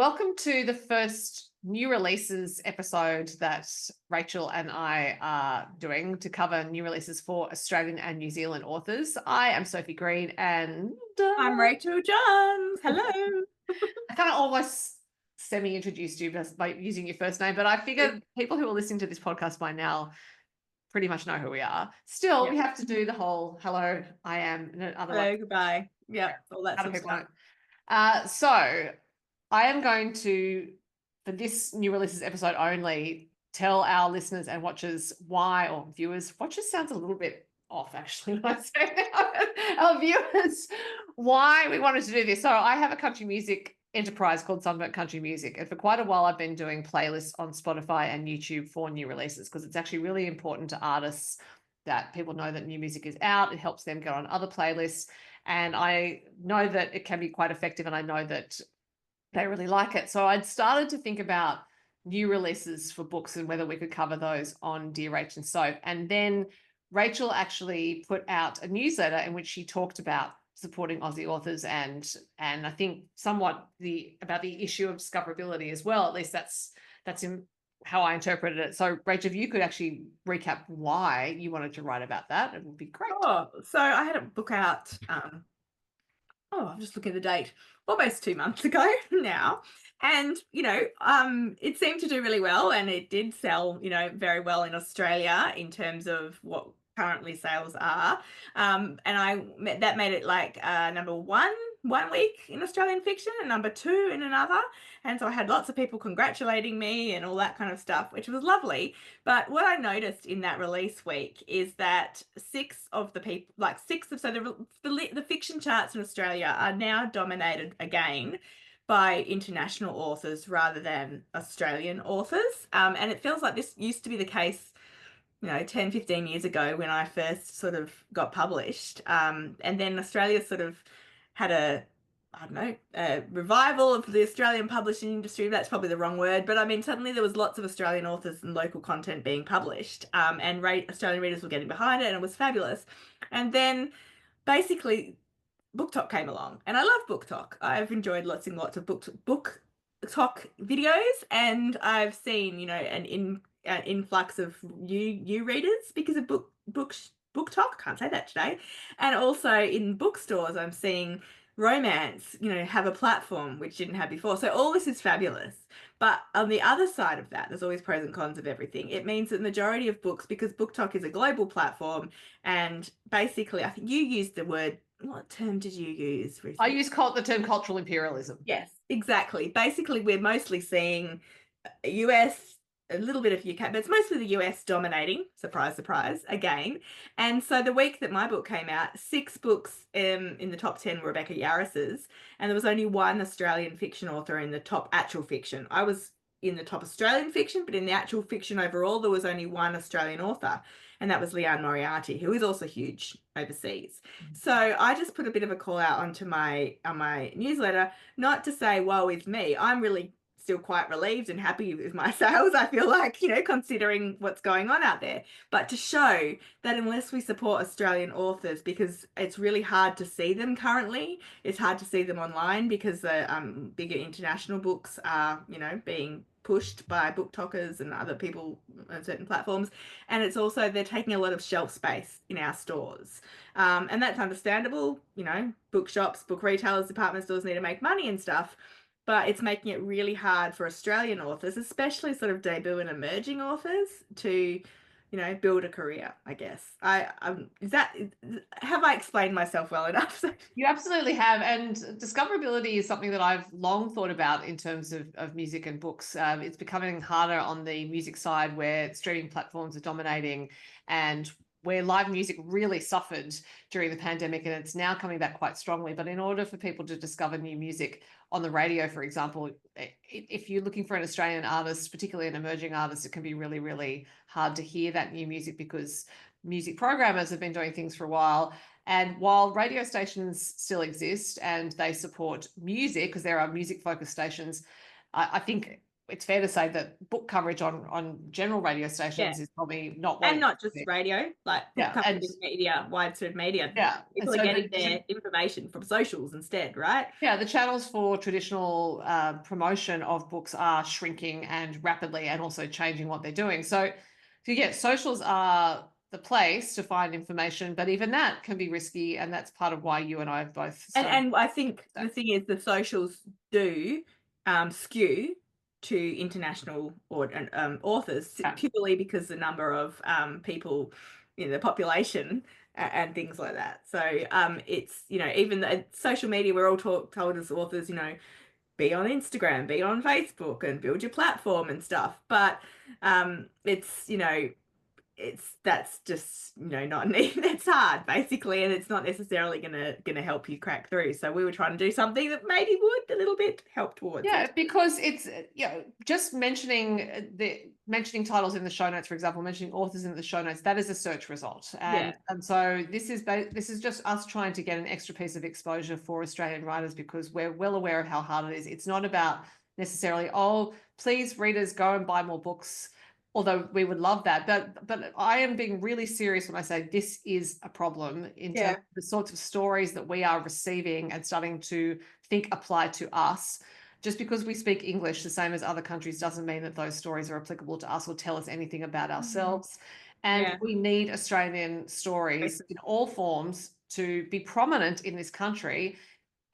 Welcome to the first new releases episode that Rachel and I are doing to cover new releases for Australian and New Zealand authors. I am Sophie Green and I'm Rachel Johns. Hello. I kind of almost semi-introduced you by using your first name, but I figure people who are listening to this podcast by now pretty much know who we are. Still, Yep. we have to do the whole hello, I am, and otherwise, Hello, goodbye. Yep, all that how do sort of people stuff. know? So I am going to, for this new releases episode only, tell our listeners and watchers why, or viewers, watchers sounds a little bit off actually when I say that. Our viewers, why we wanted to do this. So I have a country music enterprise called Sunburnt Country Music. And for quite a while, I've been doing playlists on Spotify and YouTube for new releases because it's actually really important to artists that people know that new music is out. It helps them get on other playlists. And I know that it can be quite effective, and I know that they really like it. So I'd started to think about new releases for books and whether we could cover those on Dear Rach and Soph. And then Rachel actually put out a newsletter in which she talked about supporting Aussie authors and I think somewhat about the issue of discoverability as well. At least that's in how I interpreted it. So Rachel, if you could actually recap why you wanted to write about that, it would be great. So I had a book out, I'm just looking at the date, almost 2 months ago now. And, it seemed to do really well, and it did sell, very well in Australia in terms of what currently sales are. That made it like number one week in Australian fiction and number two in another. And so I had lots of people congratulating me and all that kind of stuff, which was lovely. But what I noticed in that release week is that the fiction charts in Australia are now dominated again by international authors rather than Australian authors. And it feels like this used to be the case 10, 15 years ago when I first sort of got published. And then Australia sort of had a revival of the Australian publishing industry. That's probably the wrong word, but I mean, suddenly there was lots of Australian authors and local content being published, and Australian readers were getting behind it, and it was fabulous. And then basically, Book Talk came along, and I love Book Talk. I've enjoyed lots and lots of Book Talk videos, and I've seen an influx of new readers because of Book Talk. Can't say that today. And also in bookstores, I'm seeing romance, have a platform which didn't have before. So all this is fabulous. But on the other side of that, there's always pros and cons of everything. It means that the majority of books, because Book Talk is a global platform, and basically, I think you used the word, what term did you use recently? I use the term cultural imperialism. Yes, exactly. Basically, we're mostly seeing US, a little bit of UK, but it's mostly the US dominating, surprise, surprise, again. And so the week that my book came out, 6 books in the top 10 were Rebecca Yarris's, and there was only one Australian fiction author in the top actual fiction. I was in the top Australian fiction, but in the actual fiction overall, there was only one Australian author, and that was Leanne Moriarty, who is also huge overseas. So I just put a bit of a call out onto my newsletter, not to say, woe is me. I'm really still quite relieved and happy with my sales, I feel like, considering what's going on out there. But to show that unless we support Australian authors, because it's really hard to see them currently, it's hard to see them online because the bigger international books are, being pushed by book talkers and other people on certain platforms. And it's also, they're taking a lot of shelf space in our stores. And that's understandable, bookshops, book retailers, department stores need to make money and stuff. But it's making it really hard for Australian authors, especially sort of debut and emerging authors, to, build a career, I guess. Have I explained myself well enough? You absolutely have. And discoverability is something that I've long thought about in terms of music and books. It's becoming harder on the music side where streaming platforms are dominating and where live music really suffered during the pandemic, and it's now coming back quite strongly. But in order for people to discover new music on the radio, for example, if you're looking for an Australian artist, particularly an emerging artist, it can be really, really hard to hear that new music because music programmers have been doing things for a while. And while radio stations still exist and they support music, because there are music focused stations, I think it's fair to say that book coverage on general radio stations is probably not what and not just radio, like yeah, coverage in media, widespread media. yeah, and People so are getting their information from socials instead, right? yeah, the channels for traditional promotion of books are shrinking and rapidly, and also changing what they're doing. So yeah, socials are the place to find information, but even that can be risky, and that's part of why you and I have both started. And I think the thing is the socials do skew to international authors purely because the number of people in the population and things like that. So it's, you know, even the social media, we're all told as authors, you know, be on Instagram, be on Facebook and build your platform and stuff. But it's, you know, that's just, you know, not neat. It's hard basically, and it's not necessarily gonna help you crack through. So we were trying to do something that maybe would a little bit help towards it. Because it's, you know, just mentioning mentioning titles in the show notes, for example, mentioning authors in the show notes, that is a search result, and so this is just us trying to get an extra piece of exposure for Australian writers, because we're well aware of how hard it is. It's not about necessarily, oh, please readers go and buy more books, although we would love that. But I am being really serious when I say this is a problem in terms of the sorts of stories that we are receiving and starting to think apply to us. Just because we speak English the same as other countries doesn't mean that those stories are applicable to us or tell us anything about ourselves. And we need Australian stories in all forms to be prominent in this country.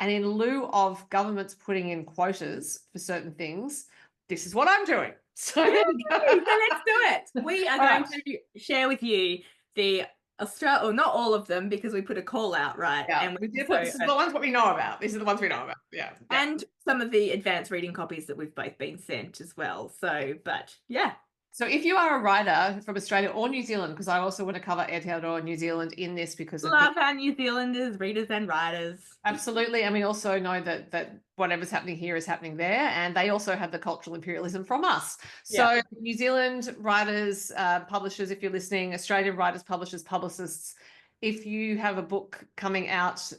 And in lieu of governments putting in quotas for certain things, this is what I'm doing. So, so let's do it. We are going to share with you the Australia, or not all of them, because we put a call out, right? Yeah, and we did put the ones what we know about. These are the ones we know about. Yeah. And some of the advanced reading copies that we've both been sent as well. So, but yeah. So if you are a writer from Australia or New Zealand, because I also want to cover Aotearoa New Zealand in this, because love our New Zealanders, readers and writers. Absolutely. And we also know that whatever's happening here is happening there, and they also have the cultural imperialism from us. So New Zealand writers, publishers, if you're listening, Australian writers, publishers, publicists, if you have a book coming out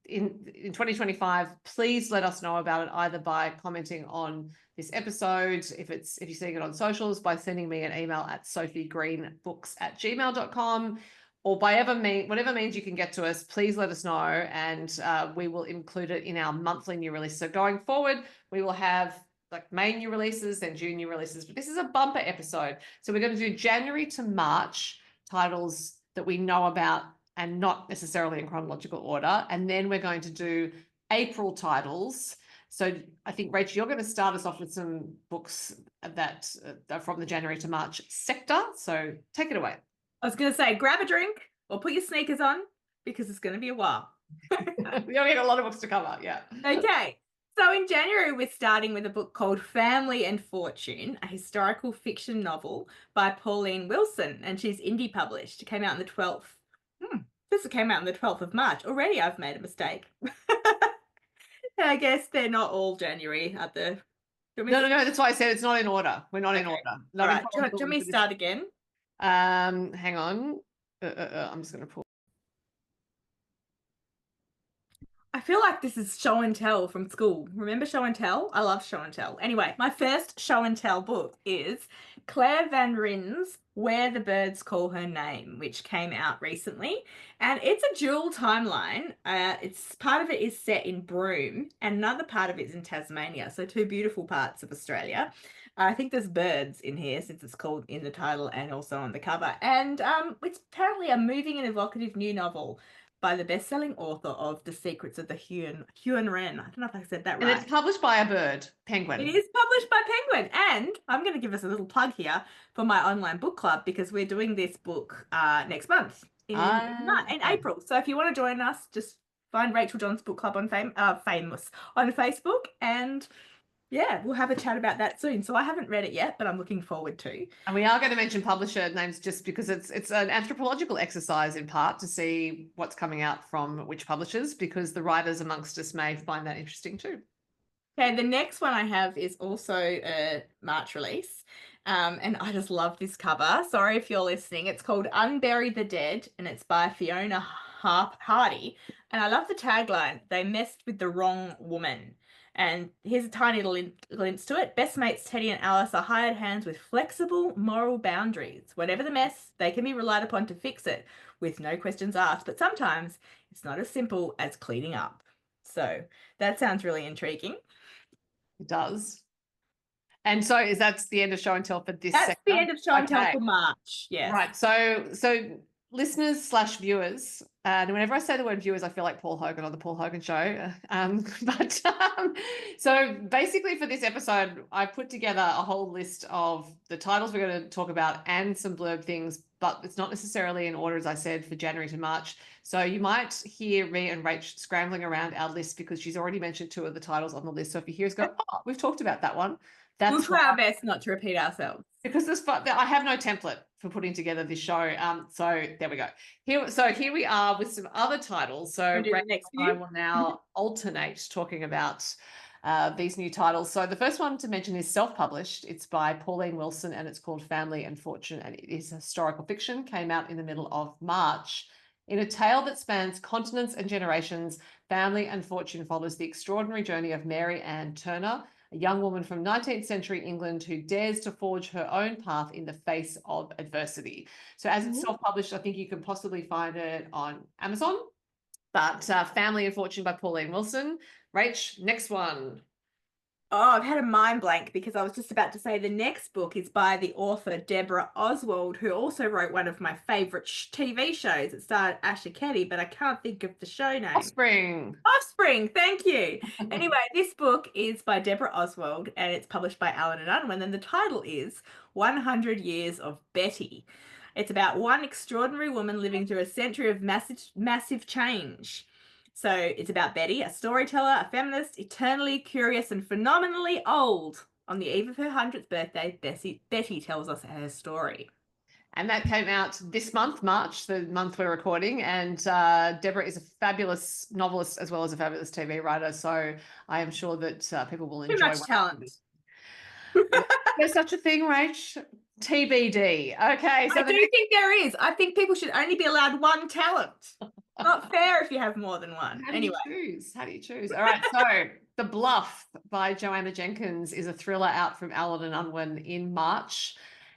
in 2025, please let us know about it, either by commenting on this episode, if you're seeing it on socials, by sending me an email at sophiegreenbooks@gmail.com, or by whatever means you can get to us. Please let us know, and we will include it in our monthly new release. So going forward, we will have like May new releases and June new releases, but this is a bumper episode. So we're going to do January to March titles that we know about, and not necessarily in chronological order. And then we're going to do April titles. So I think, Rach, you're going to start us off with some books that are from the January to March sector. So take it away. I was going to say, grab a drink or put your sneakers on, because it's going to be a while. We only got a lot of books to cover. Yeah. Okay. So in January, we're starting with a book called Family and Fortune, a historical fiction novel by Pauline Wilson, and she's indie published. It came out on the 12th. This came out on the 12th of March. Already I've made a mistake. I guess they're not all January at the... No, that's why I said it's not in order. We're not in order. All right. Do you want me to start again? Hang on. I'm just going to pull. I feel like this is show and tell from school. Remember show and tell? I love show and tell. Anyway, my first show and tell book is Claire Van Rin's Where the Birds Call Her Name, which came out recently. And it's a dual timeline. It's part of it is set in Broome, and another part of it is in Tasmania. So two beautiful parts of Australia. I think there's birds in here, since it's called in the title and also on the cover. And it's apparently a moving and evocative new novel by the best-selling author of The Secrets of the Huon Wren. I don't know if I said that right. And it's published by a bird, Penguin. It is published by Penguin. And I'm going to give us a little plug here for my online book club, because we're doing this book next month in April. So if you want to join us, just find Rachel John's book club on Famous on Facebook, and yeah, we'll have a chat about that soon. So I haven't read it yet, but I'm looking forward to. And we are going to mention publisher names just because it's an anthropological exercise in part to see what's coming out from which publishers, because the writers amongst us may find that interesting too. Okay, the next one I have is also a March release. And I just love this cover. Sorry if you're listening. It's called Unbury the Dead, and it's by Fiona Hardy. And I love the tagline, "They messed with the wrong woman." And here's a tiny little glimpse to it. Best mates Teddy and Alice are hired hands with flexible moral boundaries. Whatever the mess, they can be relied upon to fix it with no questions asked. But sometimes it's not as simple as cleaning up. So that sounds really intriguing. It does. And so that's the end of show and tell for this That's sector? the end of show and tell Okay. for March. Yes. Right. So listeners / viewers, and whenever I say the word viewers, I feel like Paul Hogan on the Paul Hogan show. So basically for this episode, I put together a whole list of the titles we're going to talk about and some blurb things, but it's not necessarily in order, as I said, for January to March. So you might hear me and Rach scrambling around our list because she's already mentioned 2 of the titles on the list. So if you hear us go, oh, we've talked about that one. We'll That's try our best not to repeat ourselves. because I have no template for putting together this show. So there we go. Here we are with some other titles. So Do the next I few. will now alternate talking about these new titles. So the first one to mention is self-published. It's by Pauline Wilson and it's called Family and Fortune, and it is historical fiction. Came out in the middle of March. In a tale that spans continents and generations, Family and Fortune follows the extraordinary journey of Mary Ann Turner, a young woman from 19th century England who dares to forge her own path in the face of adversity. So as it's self-published, I think you can possibly find it on Amazon, but Family and Fortune by Pauline Wilson. Rach, next one. Oh, I've had a mind blank because I was just about to say the next book is by the author Deborah Oswald, who also wrote one of my favorite TV shows. It starred Asher Ketty, but I can't think of the show name. Offspring. Offspring, thank you. Anyway, this book is by Deborah Oswald and it's published by Allen and Unwin, and the title is 100 Years of Betty. It's about one extraordinary woman living through a century of massive change. So it's about Betty, a storyteller, a feminist, eternally curious and phenomenally old. On the eve of her 100th birthday, Betty tells us her story. And that came out this month, March, the month we're recording. And Deborah is a fabulous novelist as well as a fabulous TV writer. So I am sure that people will enjoy. Too much talent. There's such a thing, Rach. TBD. Okay. So I do think there is. I think people should only be allowed one talent. Not fair if you have more than one. How do you choose? How do you choose? All right. So The Bluff by Joanna Jenkins is a thriller out from Allen and Unwin in March.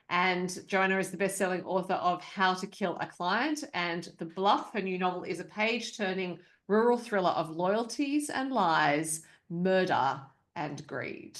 And Joanna is the best-selling author of How to Kill a Client. And The Bluff, her new novel, is a page-turning rural thriller of loyalties and lies, murder and greed.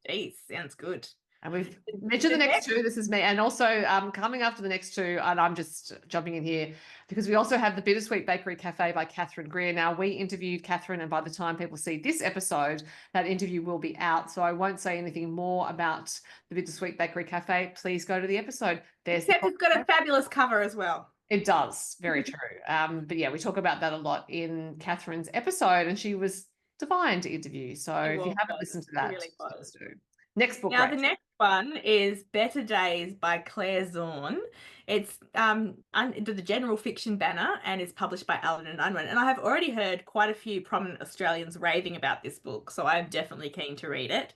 Geez, sounds good. And we've mentioned the next 2. This is me. And also coming after the next 2, and I'm just jumping in here because we also have The Bittersweet Bakery Cafe by Catherine Greer. Now, we interviewed Catherine, and by the time people see this episode, that interview will be out. So I won't say anything more about The Bittersweet Bakery Cafe. Please go to the episode. Except it's got a fabulous cover as well. It does. Very true. But yeah, we talk about that a lot in Catherine's episode, and she was divine to interview. So if you haven't listened to that, really please do. Next book. Now, the next one is Better Days by Claire Zorn. It's under the general fiction banner and is published by Allen and Unwin. And I have already heard quite a few prominent Australians raving about this book, so I'm definitely keen to read it.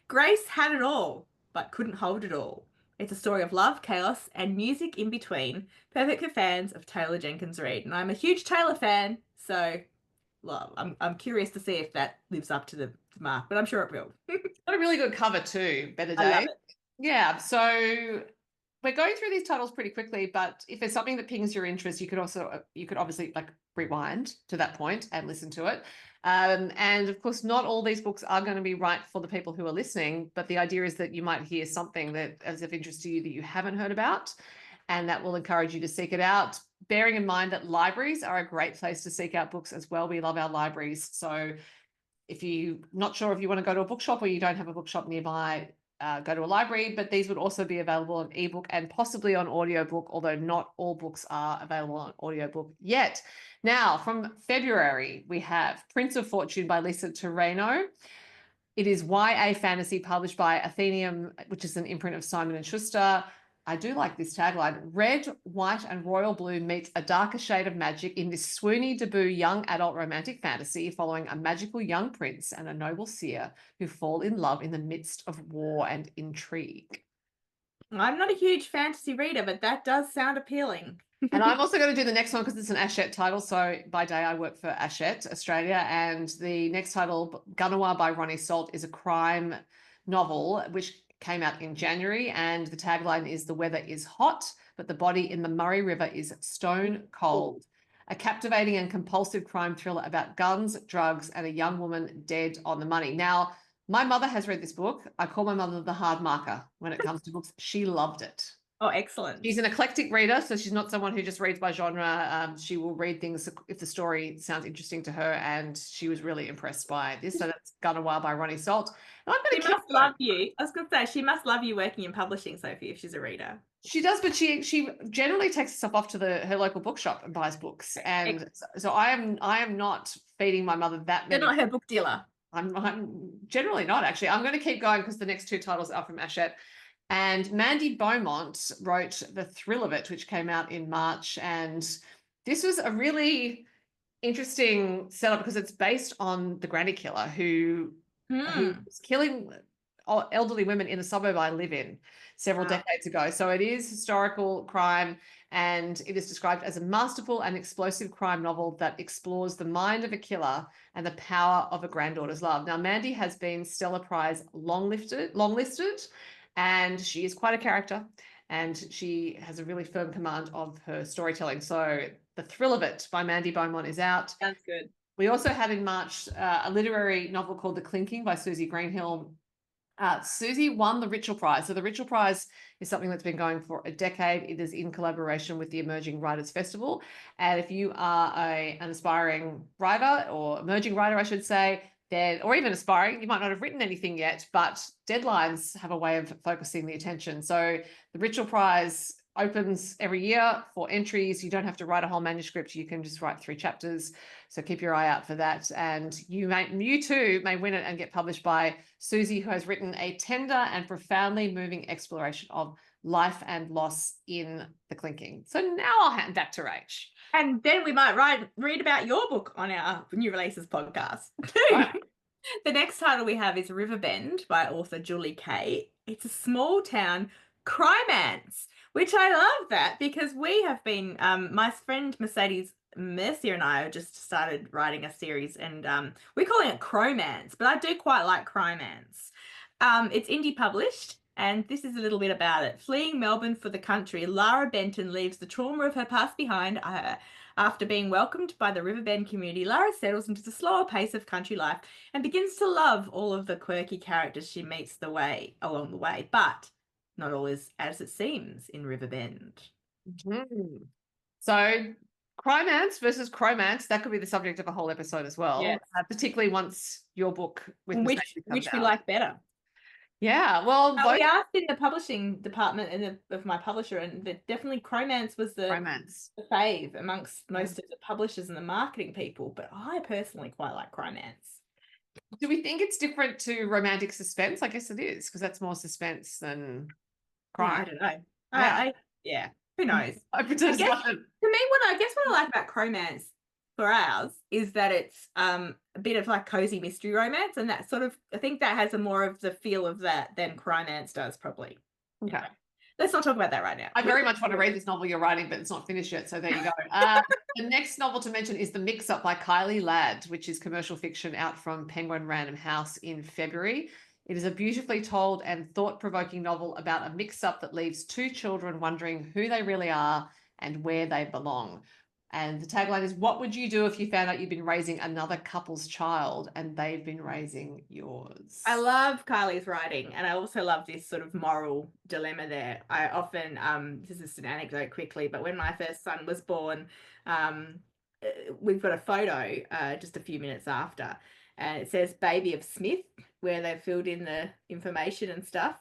Grace had it all, but couldn't hold it all. It's a story of love, chaos, and music in between, perfect for fans of Taylor Jenkins Reid. And I'm a huge Taylor fan, so well, I'm curious to see if that lives up to the mark, but I'm sure it will. Got a really good cover too, Better Day. I love it. Yeah, so we're going through these titles pretty quickly, but if there's something that pings your interest, you could obviously like rewind to that point and listen to it. And of course, not all these books are going to be right for the people who are listening, but the idea is that you might hear something that is of interest to you that you haven't heard about, and that will encourage you to seek it out. Bearing in mind that libraries are a great place to seek out books as well. We love our libraries. So if you're not sure if you want to go to a bookshop or you don't have a bookshop nearby, go to a library, but these would also be available on ebook and possibly on audiobook, although not all books are available on audiobook yet. Now, from February, we have Prince of Fortune by Lisa Torreno. It is YA fantasy published by Athenaeum, which is an imprint of Simon & Schuster. I do like this tagline. Red, white, and royal blue meets a darker shade of magic in this swoony debut young adult romantic fantasy following a magical young prince and a noble seer who fall in love in the midst of war and intrigue. I'm not a huge fantasy reader, but that does sound appealing. And I'm also going to do the next one because it's an Hachette title. So by day, I work for Hachette Australia. And the next title, Gunawa by Rach Soph, is a crime novel which came out in January. And the tagline is "The weather is hot, but the body in the Murray River is stone cold." A captivating and compulsive crime thriller about guns, drugs, and a young woman dead on the money. Now, my mother has read this book. I call my mother the hard marker when it comes to books. She loved it. Oh, excellent. She's an eclectic reader, so she's not someone who just reads by genre. She will read things if the story sounds interesting to her, and she was really impressed by this. So that's Gunawa by Rach Soph. And I'm going She must love you. I was going to say, she must love you working in publishing, Sophie, if she's a reader. She does, but she generally takes herself off to her local bookshop and buys books. And so I am not feeding my mother that many. You're not her book dealer. I'm generally not, actually. I'm going to keep going because the next two titles are from Hachette. And Mandy Beaumont wrote The Thrill of It, which came out in March. And this was a really interesting setup because it's based on the granny killer who was killing elderly women in the suburb I live in several decades ago. So it is historical crime, and it is described as a masterful and explosive crime novel that explores the mind of a killer and the power of a granddaughter's love. Now, Mandy has been Stella Prize longlisted, and she is quite a character, and she has a really firm command of her storytelling. So The Thrill of It by Mandy Beaumont is out. Sounds good. We also had in March a literary novel called The Clinking by Susie Greenhill. Susie won the Rachel Prize. So the Rachel Prize is something that's been going for a decade. It is in collaboration with the Emerging Writers Festival. And if you are an aspiring writer, or emerging writer, I should say, then, or even aspiring, you might not have written anything yet, but deadlines have a way of focusing the attention. So the Rachel Prize opens every year for entries. You don't have to write a whole manuscript. You can just write 3 chapters. So keep your eye out for that. And you too may win it and get published by Susie, who has written a tender and profoundly moving exploration of life and loss in The Clinking. So now I'll hand back to Rach. And then we might read about your book on our New Releases podcast. Right. The next title we have is Riverbend by author Julie Kay. It's a small town crime-ance, which I love that because we have been, my friend Mercedes Mercier and I just started writing a series, and we're calling it Cromance, but I do quite like Cromance. It's indie published, and this is a little bit about it. Fleeing Melbourne for the country, Lara Benton leaves the trauma of her past behind her. After being welcomed by the Riverbend community, Lara settles into the slower pace of country life and begins to love all of the quirky characters she meets along the way. But not all is as it seems in Riverbend. Mm-hmm. So crime-ance versus cromance, that could be the subject of a whole episode as well. Yes. Particularly once your book with which we like better. Yeah, well, we asked in the publishing department of my publisher, and definitely cromance was the fave amongst most of the publishers and the marketing people, but I personally quite like cromance. Do we think it's different to romantic suspense? I guess it is, because that's more suspense than crime. Yeah, I don't know. Yeah, who knows? To me, what I like about cromance for ours is that it's a bit of like cozy mystery romance, and that sort of, I think that has a more of the feel of that than cromance does, probably. Okay. Anyway, let's not talk about that right now. I very much want to read this novel you're writing, but it's not finished yet, so there you go. The next novel to mention is The Mix-Up by Kylie Ladd, which is commercial fiction out from Penguin Random House in February. It is a beautifully told and thought-provoking novel about a mix-up that leaves 2 children wondering who they really are and where they belong. And the tagline is, what would you do if you found out you've been raising another couple's child and they've been raising yours? I love Kylie's writing, and I also love this sort of moral dilemma there. I often, this is just an anecdote quickly, but when my first son was born, we've got a photo just a few minutes after, and it says baby of Smith, where they've filled in the information and stuff,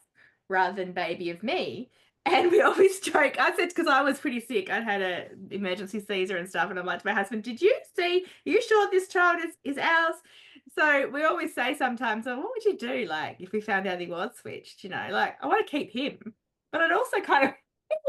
rather than baby of me. And we always joke. I said, because I was pretty sick, I'd had an emergency Caesar and stuff, and I'm like to my husband, did you see, are you sure this child is ours? So we always say sometimes, oh, what would you do, like, if we found out he was switched, you know, like, I want to keep him, but I'd also kind of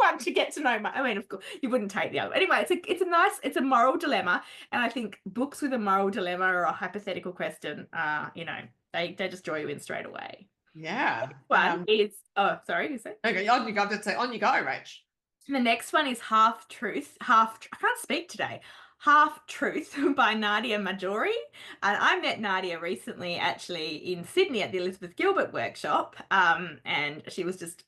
want to get to know I mean, of course, you wouldn't take the other. Anyway, it's a moral dilemma, and I think books with a moral dilemma or a hypothetical question, you know, they just draw you in straight away. Yeah. One is, oh, sorry, you said? Okay, on you go, Rach. The next one is Half Truth, I can't speak today. Half Truth by Nadia Majori. And I met Nadia recently, actually, in Sydney at the Elizabeth Gilbert workshop. And she was just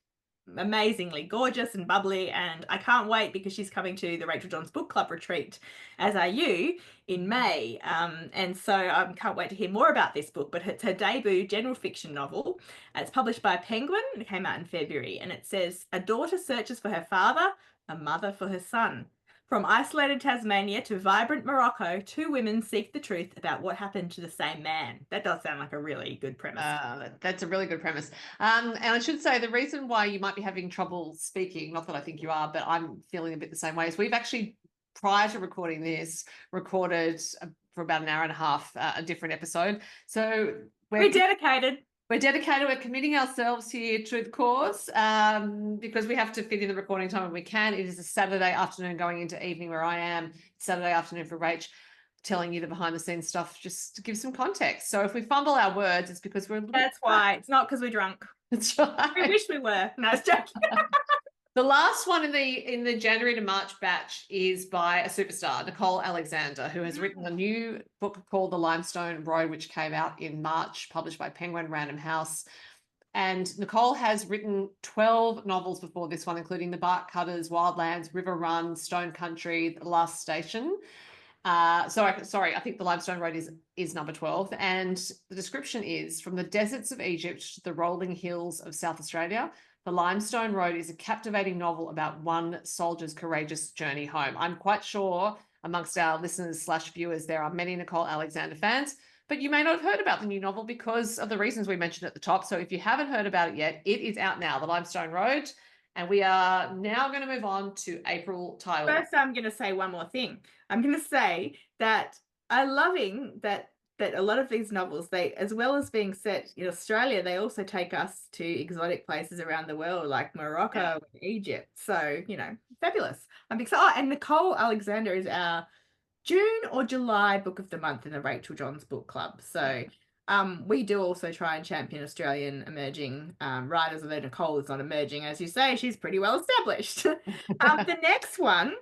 amazingly gorgeous and bubbly. And I can't wait because she's coming to the Rachel Johns Book Club retreat, as are you, in May. And so I can't wait to hear more about this book. But it's her debut general fiction novel. It's published by Penguin. It came out in February. And it says, a daughter searches for her father, a mother for her son. From isolated Tasmania to vibrant Morocco, two women seek the truth about what happened to the same man. That does sound like a really good premise. That's a really good premise. And I should say the reason why you might be having trouble speaking, not that I think you are, but I'm feeling a bit the same way, is we've actually, prior to recording this, recorded for about an hour and a half a different episode. So we're dedicated. We're dedicated. We're committing ourselves here to the cause because we have to fit in the recording time when we can. It is a Saturday afternoon going into evening where I am. Saturday afternoon for Rach, telling you the behind the scenes stuff just to give some context. So if we fumble our words, it's because we're a little That's why. It's not because we're drunk. That's right. We wish we were. No, it's joking. The last one in the January to March batch is by a superstar, Nicole Alexander, who has written a new book called The Limestone Road, which came out in March, published by Penguin Random House. And Nicole has written 12 novels before this one, including The Bark Cutters, Wildlands, River Run, Stone Country, The Last Station. Sorry, I think The Limestone Road is number 12. And the description is, from the deserts of Egypt to the rolling hills of South Australia, The Limestone Road is a captivating novel about one soldier's courageous journey home. I'm quite sure amongst our listeners/viewers there are many Nicole Alexander fans, but you may not have heard about the new novel because of the reasons we mentioned at the top. So if you haven't heard about it yet, it is out now, The Limestone Road. And we are now going to move on to April title. First, I'm going to say one more thing. I'm going to say that I'm loving that a lot of these novels, they, as well as being set in Australia, they also take us to exotic places around the world, like Morocco and Egypt. So, fabulous. I'm excited. Oh, and Nicole Alexander is our June or July book of the month in the Rachel Johns Book Club. So we do also try and champion Australian emerging writers, although Nicole is not emerging, as you say, she's pretty well established. The next one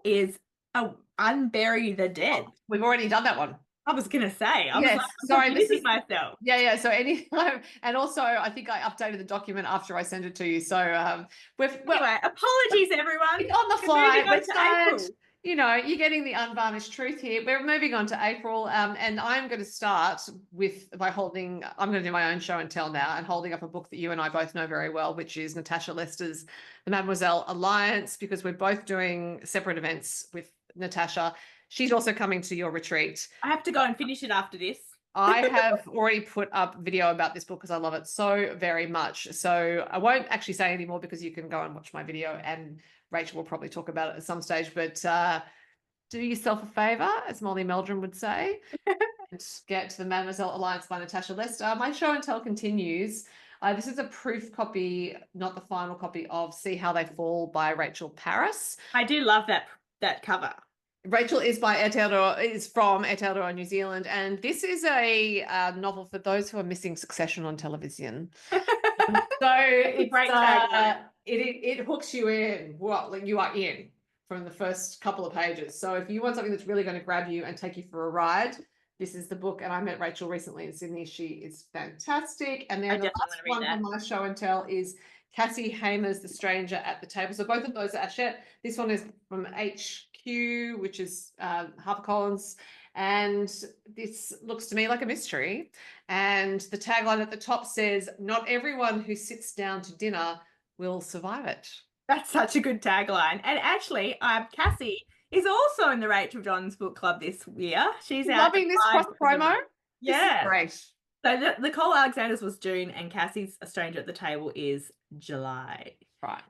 is Unbury the Dead. We've already done that one. I was going to say, yes, sorry, this is myself. Yeah. So and also I think I updated the document after I sent it to you. So anyway, apologies everyone. On the fly, we're tired. You're getting the unvarnished truth here. We're moving on to April, and I'm going to start I'm going to do my own show and tell now and holding up a book that you and I both know very well, which is Natasha Lester's The Mademoiselle Alliance, because we're both doing separate events with Natasha. She's also coming to your retreat. I have to go and finish it after this. I have already put up video about this book because I love it so very much. So I won't actually say any more because you can go and watch my video, and Rachel will probably talk about it at some stage. But do yourself a favor, as Molly Meldrum would say, and get to The Mademoiselle Alliance by Natasha Lester. My show and tell continues. This is a proof copy, not the final copy, of See How They Fall by Rachel Paris. I do love that cover. Rachel is from Aotearoa, New Zealand, and this is a novel for those who are missing Succession on television. So it's great it hooks you in. You are in from the first couple of pages. So if you want something that's really going to grab you and take you for a ride, this is the book. And I met Rachel recently in Sydney. She is fantastic. And then the last one on my show and tell is Cassie Hamer's The Stranger at the Table. So both of those are Ashet. This one is from HQ, which is HarperCollins. And this looks to me like a mystery. And the tagline at the top says, "Not everyone who sits down to dinner will survive it." That's such a good tagline. And actually, Cassie is also in the Rachel Johns Book Club this year. She's loving this cross promo. Yeah, great. So Nicole Alexander's was June, and Cassie's A Stranger at the Table is July. Right.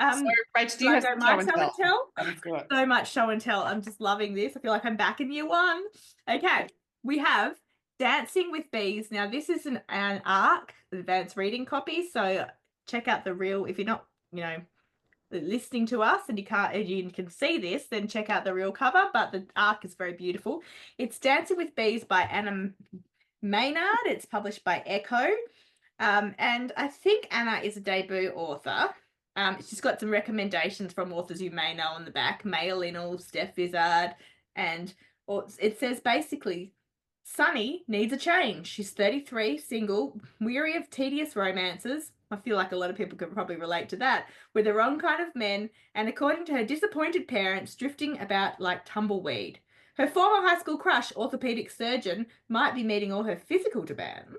So, Rach, do you have some show and tell? So much show and tell. I'm just loving this. I feel like I'm back in year one. Okay, we have Dancing with Bees. Now, this is an ARC, advanced reading copy. So check out the real. If you're not, listening to us and you can see this, then check out the real cover. But the ARC is very beautiful. It's Dancing with Bees by Anna Maynard. It's published by Echo. And I think Anna is a debut author. She's got some recommendations from authors you may know on the back: Maya Linnell, Steph Vizard, and it says basically, Sunny needs a change. She's 33, single, weary of tedious romances. I feel like a lot of people could probably relate to that, with the wrong kind of men, and according to her disappointed parents, drifting about like tumbleweed. Her former high school crush, orthopedic surgeon, might be meeting all her physical demands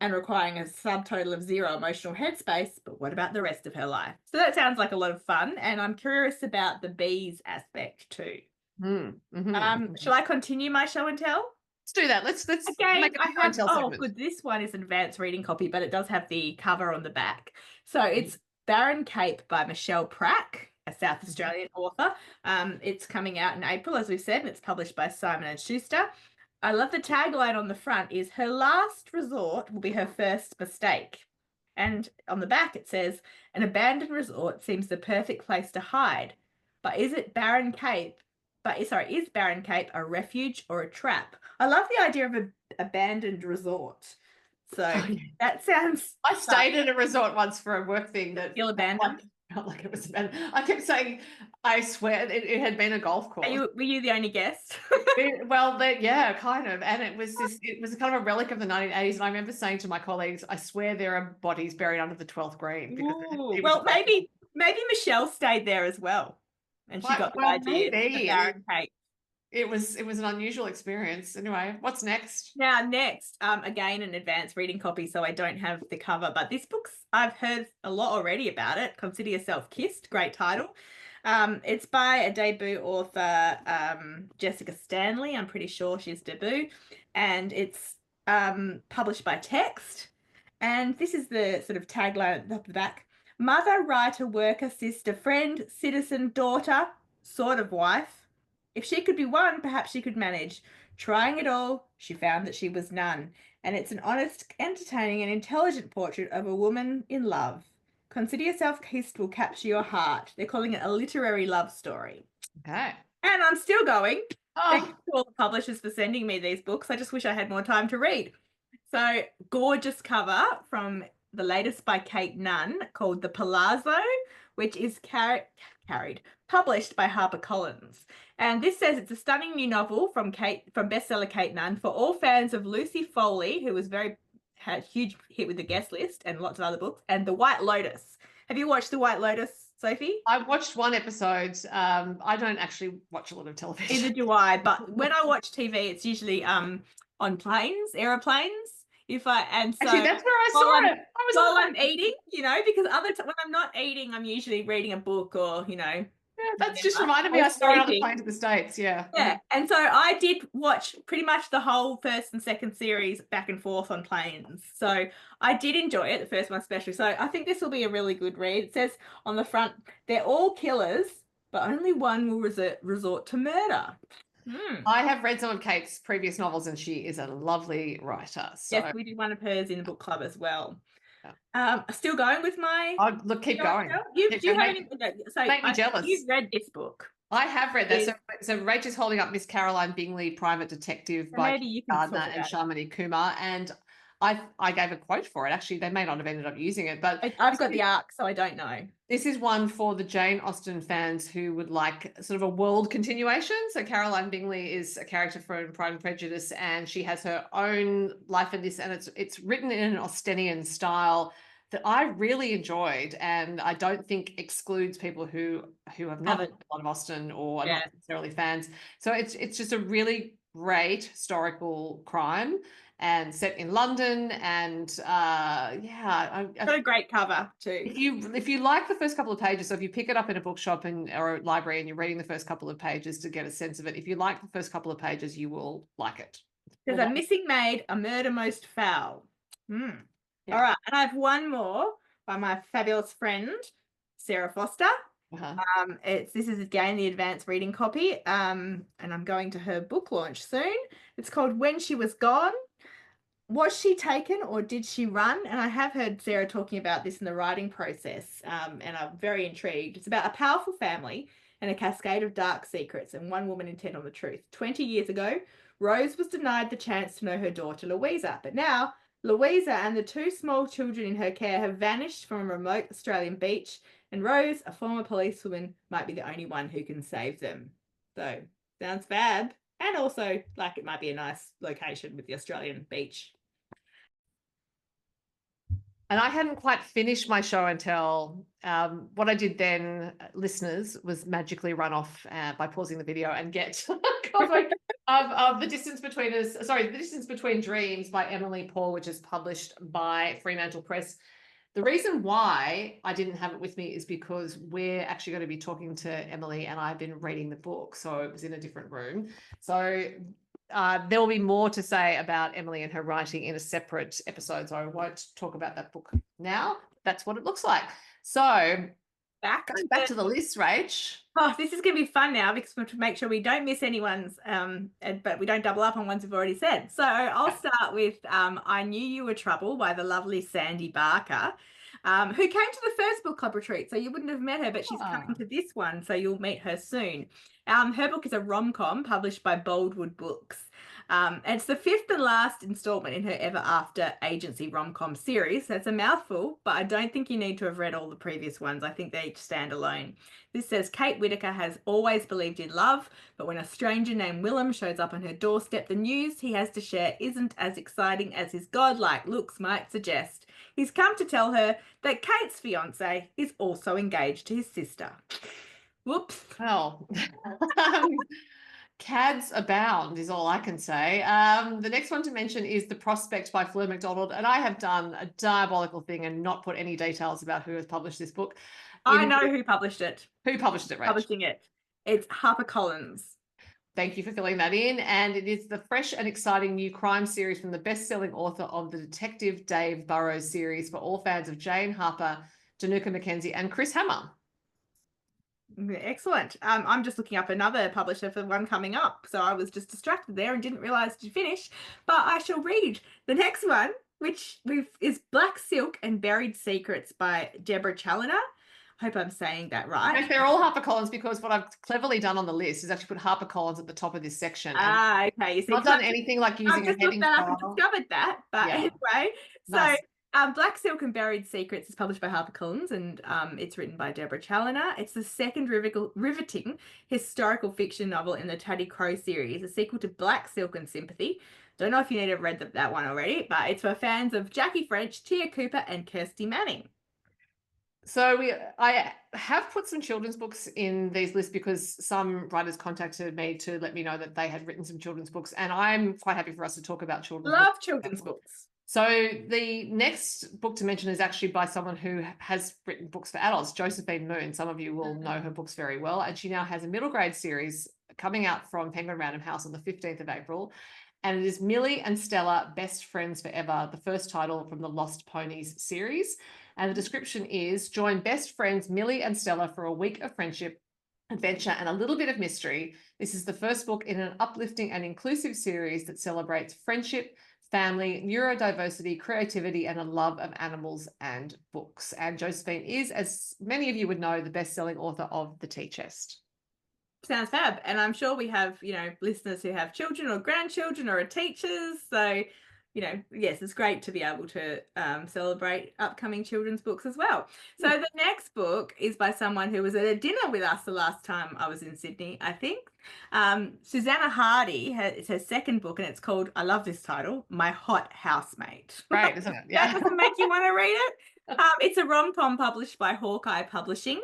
and requiring a subtotal of 0 emotional headspace, but what about the rest of her life? So that sounds like a lot of fun, and I'm curious about the bees aspect too. Shall I continue my show and tell? Let's do that. Let's Again, make a I show and have, tell oh, segment. good. This one is an advanced reading copy, but it does have the cover on the back. So it's Barren Cape by Michelle Prack, a South Australian author. It's coming out in April, as we've said, and it's published by Simon & Schuster. I love the tagline on the front is, her last resort will be her first mistake. And on the back it says, an abandoned resort seems the perfect place to hide. But is Barren Cape a refuge or a trap? I love the idea of an abandoned resort. So that sounds... I stayed in a resort once for a work thing that feel abandoned. Felt like it was abandoned. I kept saying, I swear it had been a golf course. Were you the only guest? Well, yeah, kind of. And it was kind of a relic of the 1980s. And I remember saying to my colleagues, I swear there are bodies buried under the 12th green. Because well, maybe Michelle stayed there as well. And she got the idea. Maybe. Barren Cape. It was an unusual experience. Anyway, what's next? Now, next, again, an advanced reading copy, so I don't have the cover, but this book's, I've heard a lot already about it. Consider Yourself Kissed, great title. It's by a debut author, Jessica Stanley. I'm pretty sure she's debut, and it's published by Text. And this is the sort of tagline at the back: mother, writer, worker, sister, friend, citizen, daughter, sort of wife. If she could be one, perhaps she could manage. Trying it all, she found that she was none. And it's an honest, entertaining, and intelligent portrait of a woman in love. Consider Yourself Kissed will capture your heart. They're calling it a literary love story. Okay. And I'm still going. Oh. Thank you to all the publishers for sending me these books. I just wish I had more time to read. So, gorgeous cover from the latest by Kate Nunn called The Palazzo, which is published by HarperCollins. And this says it's a stunning new novel from bestseller Kate Nunn for all fans of Lucy Foley, who had a huge hit with The Guest List and lots of other books, and The White Lotus. Have you watched The White Lotus, Sophie? I watched one episode. I don't actually watch a lot of television. Neither do I, but when I watch TV, it's usually on planes, aeroplanes. Actually, that's where I saw it. While I'm eating, because when I'm not eating, I'm usually reading a book or, Yeah, that's just reminded me I saw it on the plane to the States, yeah. Yeah, and so I did watch pretty much the whole first and second series back and forth on planes. So I did enjoy it, the first one especially. So I think this will be a really good read. It says on the front, they're all killers, but only one will resort to murder. I have read some of Kate's previous novels, and she is a lovely writer. So. Yes, we did one of hers in the book club as well. Yeah. Still going with my... Oh, look, keep going. Make me jealous. You've read this book. I have read that. So Rach is holding up Miss Caroline Bingley, Private Detective by Gardner and Sharmini Kumar. And I gave a quote for it. Actually, they may not have ended up using it, but I've got the arc, so I don't know. This is one for the Jane Austen fans who would like sort of a world continuation. So Caroline Bingley is a character from Pride and Prejudice, and she has her own life in this, and it's written in an Austenian style that I really enjoyed, and I don't think excludes people who have not read a lot of Austen or are not necessarily fans. So it's just a really great historical crime, and set in London, and got a great cover too. If you like the first couple of pages, so if you pick it up in a bookshop or a library and you're reading the first couple of pages to get a sense of it, if you like the first couple of pages, you will like it. There's a missing maid, a murder most foul. Yeah. All right, and I have one more by my fabulous friend Sarah Foster. This is again the advanced reading copy, and I'm going to her book launch soon. It's called When She Was Gone. Was she taken or did she run? And I have heard Sarah talking about this in the writing process, and I'm very intrigued. It's about a powerful family and a cascade of dark secrets and one woman intent on the truth. 20 years ago, Rose was denied the chance to know her daughter Louisa, but now Louisa and the two small children in her care have vanished from a remote Australian beach, and Rose, a former policewoman, might be the only one who can save them. So sounds fab. And also, like, it might be a nice location with the Australian beach. And I hadn't quite finished my show and tell. What I did then, listeners, was magically run off by pausing the video and get a copy of The Distance Between Us. Sorry, The Distance Between Dreams by Emily Paul, which is published by Fremantle Press. The reason why I didn't have it with me is because we're actually going to be talking to Emily and I've been reading the book. So it was in a different room. So there will be more to say about Emily and her writing in a separate episode. So I won't talk about that book now. That's what it looks like. So Back to the list, Rach. Oh, this is going to be fun now because we have to make sure we don't miss anyone's, but we don't double up on ones we've already said. So I'll start with I Knew You Were Trouble by the lovely Sandy Barker, who came to the first book club retreat. So you wouldn't have met her, but she's coming to this one. So you'll meet her soon. Her book is a rom-com published by Boldwood Books. And it's the fifth and last installment in her Ever After agency rom-com series. That's a mouthful, but I don't think you need to have read all the previous ones. I think they each stand alone. This says Kate Whitaker has always believed in love, but when a stranger named Willem shows up on her doorstep, the news he has to share isn't as exciting as his godlike looks might suggest. He's come to tell her that Kate's fiance is also engaged to his sister. Whoops. Well, cads abound is all I can say. The next one to mention is The Prospect by Fleur MacDonald, and I have done a diabolical thing and not put any details about who has published this book. I know who published it. Who published it, Rach? Publishing it. It's HarperCollins. Thank you for filling that in. And it is the fresh and exciting new crime series from the best-selling author of the Detective Dave Burrows series for all fans of Jane Harper, Danuka Mackenzie, and Chris Hammer. Excellent. I'm just looking up another publisher for one coming up. So I was just distracted there and didn't realize to finish. But I shall read the next one, which is Black Silk and Buried Secrets by Deborah Challoner. Hope I'm saying that right. They're all HarperCollins because what I've cleverly done on the list is actually put HarperCollins at the top of this section. Okay. You see, I've done anything like using I've just looked that up and discovered that. But anyway, nice. So Black Silk and Buried Secrets is published by HarperCollins and it's written by Deborah Challoner. It's the second riveting historical fiction novel in the Taddy Crow series, a sequel to Black Silk and Sympathy. Don't know if you need to have read that one already, but it's for fans of Jackie French, Tia Cooper, and Kirsty Manning. So I have put some children's books in these lists because some writers contacted me to let me know that they had written some children's books, and I'm quite happy for us to talk about children's books. Love children's books. So the next book to mention is actually by someone who has written books for adults, Josephine Moon. Some of you will know her books very well, and she now has a middle grade series coming out from Penguin Random House on the 15th of April. And it is Millie and Stella, Best Friends Forever, the first title from the Lost Ponies series. And the description is, join best friends Millie and Stella for a week of friendship, adventure, and a little bit of mystery. This is the first book in an uplifting and inclusive series that celebrates friendship, family, neurodiversity, creativity, and a love of animals and books. And Josephine is, as many of you would know, the best-selling author of The Tea Chest. Sounds fab. And I'm sure we have, listeners who have children or grandchildren or are teachers. So, yes, it's great to be able to celebrate upcoming children's books as well. So the next book is by someone who was at a dinner with us the last time I was in Sydney, I think. Susanna Hardy, it's her second book, and it's called, I love this title, My Hot Housemate. Right, isn't it? Yeah. That doesn't make you want to read it? It's a rom-com published by Hawkeye Publishing,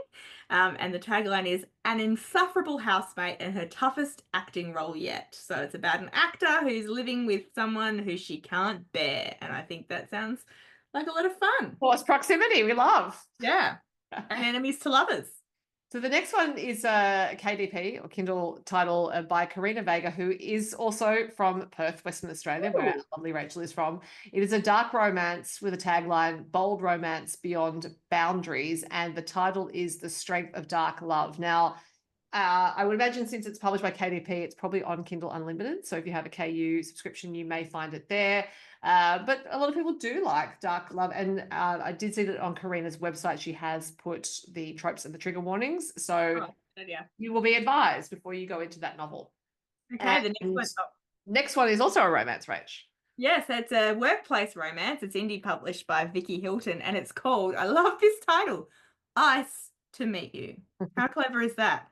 and the tagline is an insufferable housemate and her toughest acting role yet. So it's about an actor who's living with someone who she can't bear, and I think that sounds like a lot of fun. Close proximity, we love. Yeah, and enemies to lovers. So the next one is a KDP or Kindle title by Karina Vega, who is also from Perth, Western Australia, where lovely Rachel is from. It is a dark romance with a tagline, bold romance beyond boundaries. And the title is The Strength of Dark Love. Now, I would imagine since it's published by KDP, it's probably on Kindle Unlimited. So if you have a KU subscription, you may find it there. But a lot of people do like dark love. And I did see that on Karina's website, she has put the tropes and the trigger warnings. So you will be advised before you go into that novel. Okay, the next one is also a romance, Rach. Yes, it's a workplace romance. It's indie published by Vicky Hilton, and it's called, I love this title, Ice to meet you. How clever is that?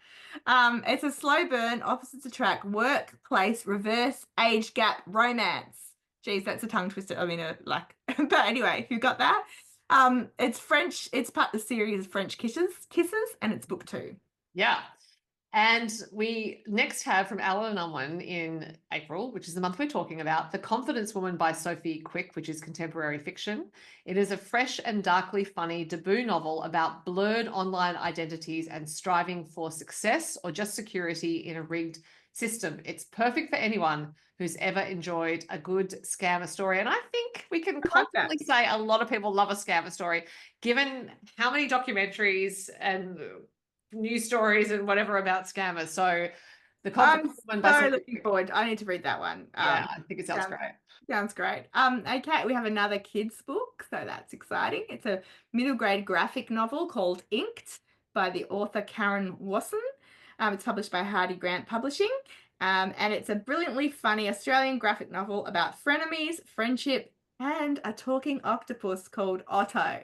It's a slow burn, opposites attract, workplace, reverse, age gap, romance. Geez, that's a tongue twister. I mean, but anyway, if you got that. It's French. It's part of the series French Kisses, and it's book 2. Yeah. And we next have from Alan and Unwin in April, which is the month we're talking about, The Confidence Woman by Sophie Quick, which is contemporary fiction. It is a fresh and darkly funny debut novel about blurred online identities and striving for success or just security in a rigged system. It's perfect for anyone who's ever enjoyed a good scammer story. And I think we can confidently say a lot of people love a scammer story, given how many documentaries and news stories and whatever about scammers. So the Confidence Woman by Sophie looking forward. I need to read that one. Yeah, I think it sounds great. Sounds great. Okay, we have another kids book, so that's exciting. It's a middle grade graphic novel called Inked by the author Karen Wasson. It's published by Hardy Grant Publishing. And it's a brilliantly funny Australian graphic novel about frenemies, friendship, and a talking octopus called Otto.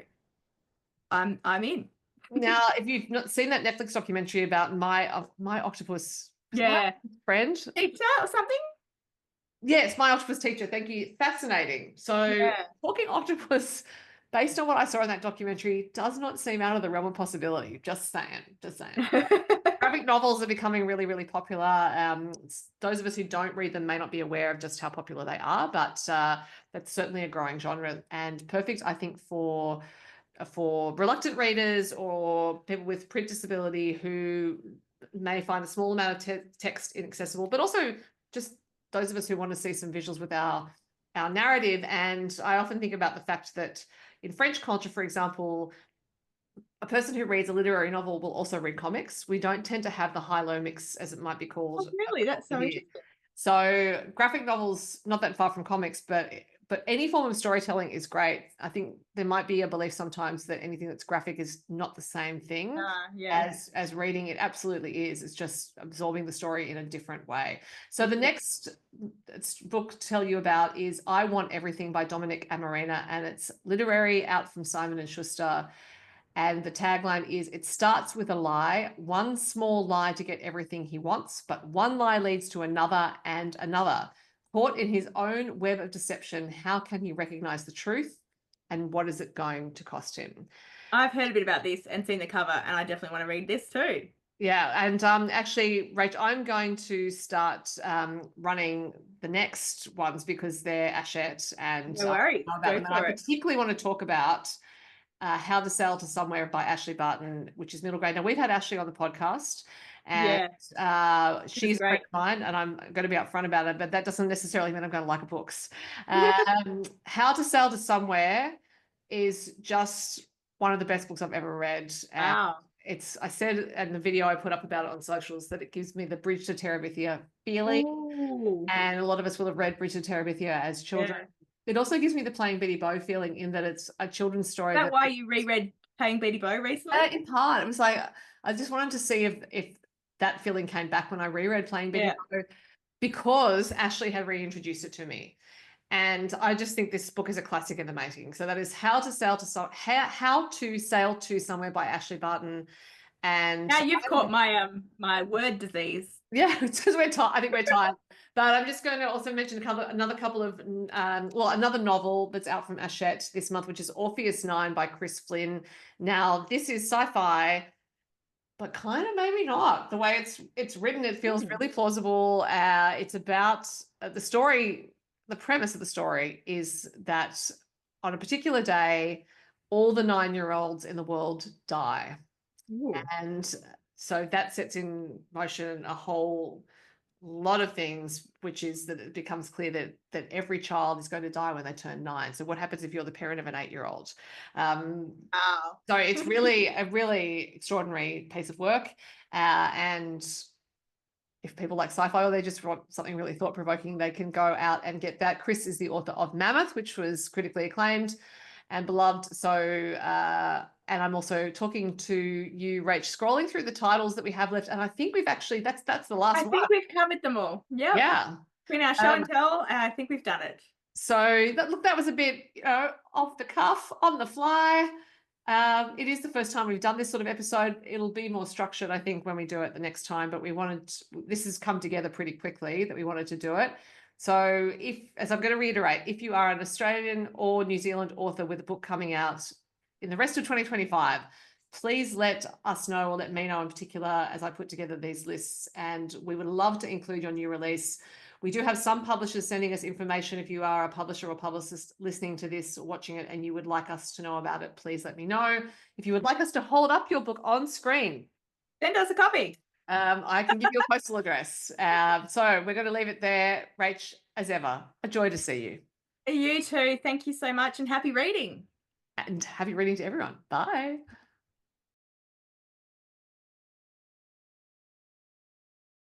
I'm in. Now, if you've not seen that Netflix documentary about my octopus friend, teacher or something. Yes, my octopus teacher. Thank you. Fascinating. So, talking octopus, based on what I saw in that documentary, does not seem out of the realm of possibility. Just saying. Graphic novels are becoming really, really popular. Those of us who don't read them may not be aware of just how popular they are, but that's certainly a growing genre and perfect, I think, for reluctant readers or people with print disability who may find a small amount of text inaccessible, but also just those of us who want to see some visuals with our narrative. And I often think about the fact that in French culture, for example, a person who reads a literary novel will also read comics. We don't tend to have the high-low mix, as it might be called. Oh, really? That's so interesting. So graphic novels, not that far from comics, but any form of storytelling is great. I think there might be a belief sometimes that anything that's graphic is not the same thing as reading. It absolutely is. It's just absorbing the story in a different way. So the next book to tell you about is I Want Everything by Dominic Amarena, and it's literary, out from Simon & Schuster. And the tagline is, it starts with a lie, one small lie to get everything he wants, but one lie leads to another and another. Caught in his own web of deception, how can he recognize the truth? And what is it going to cost him? I've heard a bit about this and seen the cover, and I definitely want to read this too. Yeah, and actually, Rach, I'm going to start running the next ones because they're Hachette, and no worries. I particularly want to talk about How to Sail to Somewhere by Ashley Barton, which is middle grade. Now, we've had Ashley on the podcast, and she's a friend of mine, and I'm going to be upfront about it, but that doesn't necessarily mean I'm going to like her books. How to Sail to Somewhere is just one of the best books I've ever read. Wow. I said in the video I put up about it on socials that it gives me the Bridge to Terabithia feeling. Ooh. And a lot of us will have read Bridge to Terabithia as children. Yeah. It also gives me the Playing Betty Bow feeling, in that it's a children's story. Is that why you reread Playing Betty Bow recently? In part. It was like, I just wanted to see if that feeling came back when I reread Playing Betty Bow, because Ashley had reintroduced it to me. And I just think this book is a classic in the making. So that is How to Sail to Somewhere by Ashley Barton. And now you've caught my word disease. Yeah, it's because I think we're tired. But I'm just going to also mention another couple of another novel that's out from Hachette this month, which is Orpheus 9 by Chris Flynn. Now, this is sci-fi, but kind of maybe not. The way it's written, it feels really plausible. It's about the story. The premise of the story is that on a particular day, all the 9-year-olds in the world die. Ooh. And so that sets in motion a whole lot of things, which is that it becomes clear that every child is going to die when they turn 9. So what happens if you're the parent of an 8-year-old? So it's really a really extraordinary piece of work. And if people like sci-fi or they just want something really thought-provoking, they can go out and get that. Chris is the author of Mammoth, which was critically acclaimed and beloved. So, and I'm also talking to you, Rach, scrolling through the titles that we have left. And I think we've actually, that's the last one. I think we've covered them all. Yep. Yeah. Between our show and tell, I think we've done it. So that was a bit, off the cuff, on the fly. It is the first time we've done this sort of episode. It'll be more structured, I think, when we do it the next time, but this has come together pretty quickly that we wanted to do it. So as I'm going to reiterate, if you are an Australian or New Zealand author with a book coming out in the rest of 2025, please let us know, or let me know in particular, as I put together these lists, and we would love to include your new release. We do have some publishers sending us information. If you are a publisher or publicist listening to this, watching it, and you would like us to know about it, please let me know. If you would like us to hold up your book on screen, send us a copy. I can give you a postal address. So we're going to leave it there. Rach, as ever, a joy to see you. You too. Thank you so much, and happy reading. And happy reading to everyone. Bye.